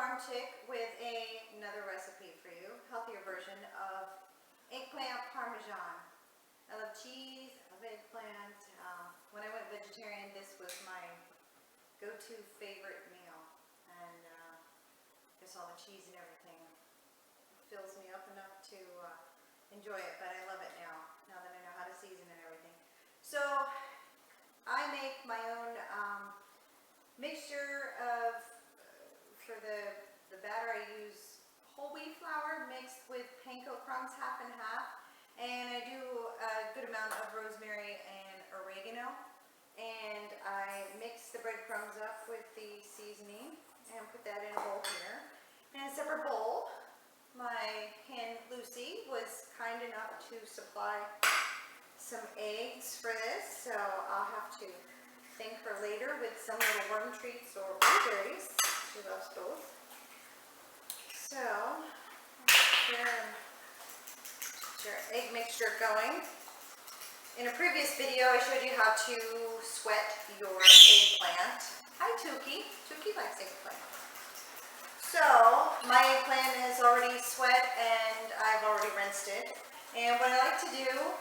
farm chick with another recipe for you, healthier version of eggplant parmesan. I love cheese, I love eggplant. When I went vegetarian, this was my go-to favorite meal, and just all the cheese and everything fills me up enough to enjoy it, but I love it now that I know how to season and everything. So I make my own mixture of, for the batter I use whole wheat flour mixed with Panko crumbs half and half, and I do a good amount of rosemary and oregano, and I mix the breadcrumbs up with the seasoning and put that in a bowl here. In a separate bowl, my hen Lucy was kind enough to supply some eggs for this, so I'll have to thank her later with some little worm treats or blueberries. She loves both. So, get your egg mixture going. In a previous video, I showed you how to sweat your eggplant. Hi, Tuki. Tuki likes eggplant. So, my eggplant is already sweat and I've already rinsed it. And what I like to do,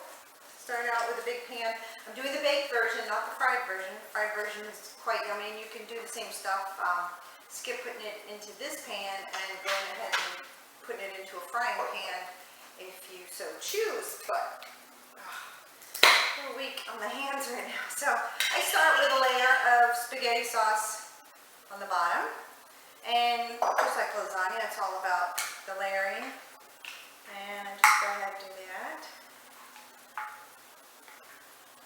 start out with a big pan. I'm doing the baked version, not the fried version. The fried version is quite yummy, and you can do the same stuff. Skip putting it into this pan and going ahead and putting it into a frying pan if you so choose. But a little weak on the hands right now. So I start with a layer of spaghetti sauce on the bottom. And just like lasagna, it's all about the layering. And just go ahead and do that.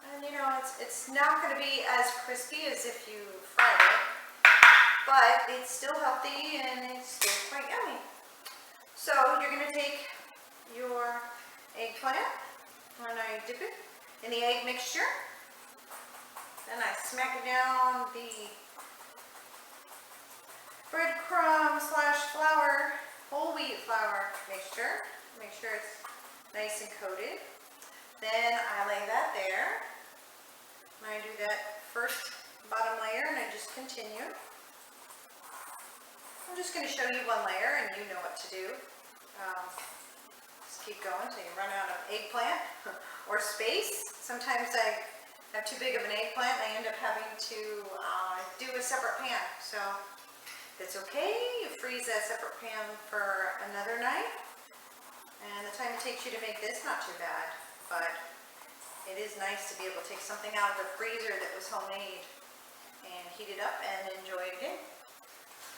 And you know, it's not going to be as crispy as if you fried it, but it's still healthy and it's still quite yummy. So you're going to take your eggplant and I dip it in the egg mixture. Then I smack it down the breadcrumb / flour, whole wheat flour mixture. Make sure it's nice and coated. Then I lay that there. And I do that first bottom layer and I just continue. I'm just going to show you one layer and you know what to do. Just keep going until you run out of eggplant or space. Sometimes I have too big of an eggplant and I end up having to do a separate pan. So that's okay. You freeze that separate pan for another night. And the time it takes you to make this, not too bad. But it is nice to be able to take something out of the freezer that was homemade and heat it up and enjoy it again.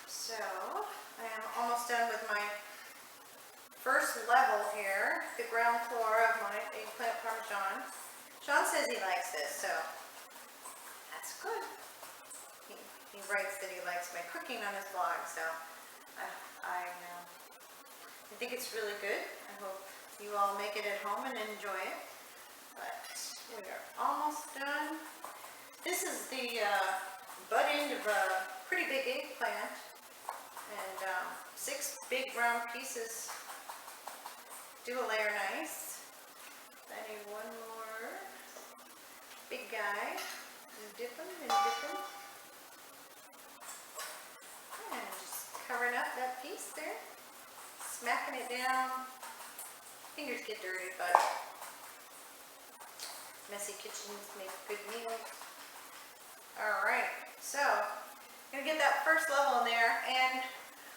So, I am almost done with my first level here, the ground floor of my eggplant parmesan. Sean says he likes this, so that's good. He writes that he likes my cooking on his blog, so I think it's really good. I hope you all make it at home and enjoy it. But we are almost done. This is the butt end of a pretty big eggplant. And 6 big round pieces. Do a layer nice. I need one more big guy. And dip them and dip them. And just covering up that piece there. Smacking it down. Fingers get dirty, but messy kitchens make good meals. Alright, so I'm going to get that first level in there, and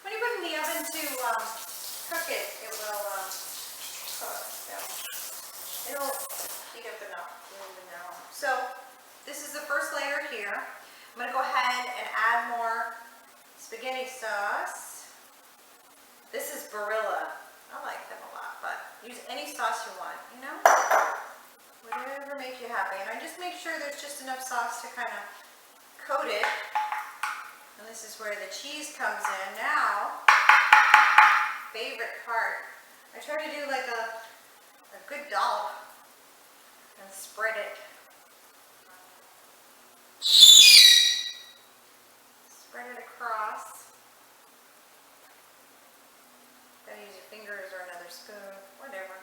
when you put it in the oven to cook it, it will it'll heat up enough. So this is the first layer here. I'm going to go ahead and add more spaghetti sauce. This is Barilla. I like them a lot, but use any sauce you want, you know? Whatever makes you happy. And I just make sure there's just enough sauce to kind of coat it. And this is where the cheese comes in. Now, favorite part. I try to do like a good dollop and spread it. Spread it across. Gotta use your fingers or another spoon, whatever.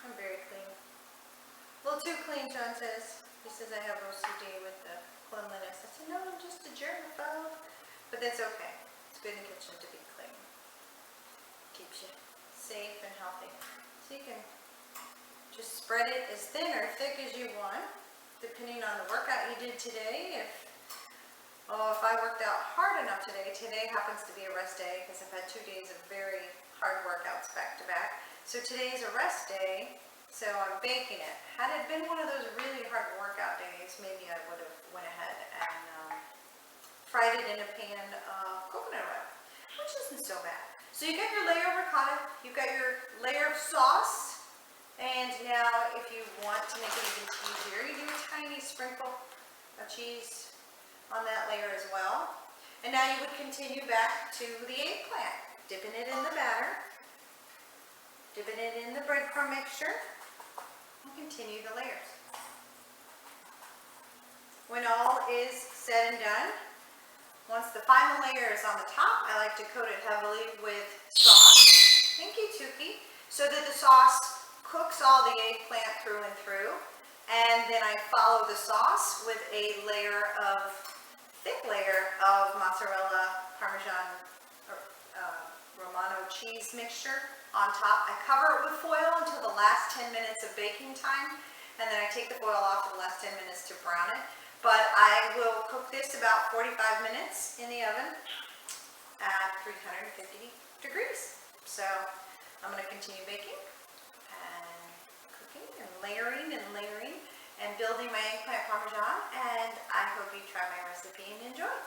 I'm very clean. A little too clean, John says. He says I have OCD with the cleanliness. I said, no, I'm just a germaphobe. But that's okay. It's good in the kitchen to be clean. Keeps you safe and healthy. So you can just spread it as thin or thick as you want, depending on the workout you did today. If I worked out hard enough today, today happens to be a rest day because I've had 2 days of very hard workouts back to back. So today is a rest day, so I'm baking it. Had it been one of those really hard workout days, maybe I would have went ahead and fried it in a pan of coconut oil, which isn't so bad. So you got your layer of ricotta, you've got your layer of sauce, and now if you want to make it even easier, you do a tiny sprinkle of cheese on that layer as well. And now you would continue back to the eggplant, dipping it in the batter, dipping it in the breadcrumb mixture, and continue the layers. When all is said and done, once the final layer is on the top, I like to coat it heavily with sauce, hinky tookie, so that the sauce cooks all the eggplant through and through. And then I follow the sauce with a thick layer of mozzarella, Parmesan, Romano cheese mixture on top. I cover it with foil until the last 10 minutes of baking time, and then I take the foil off for the last 10 minutes to brown it. But I will cook this about 45 minutes in the oven at 350 degrees. So I'm going to continue baking and cooking and layering and building my eggplant parmesan, and I hope you try my recipe and enjoy.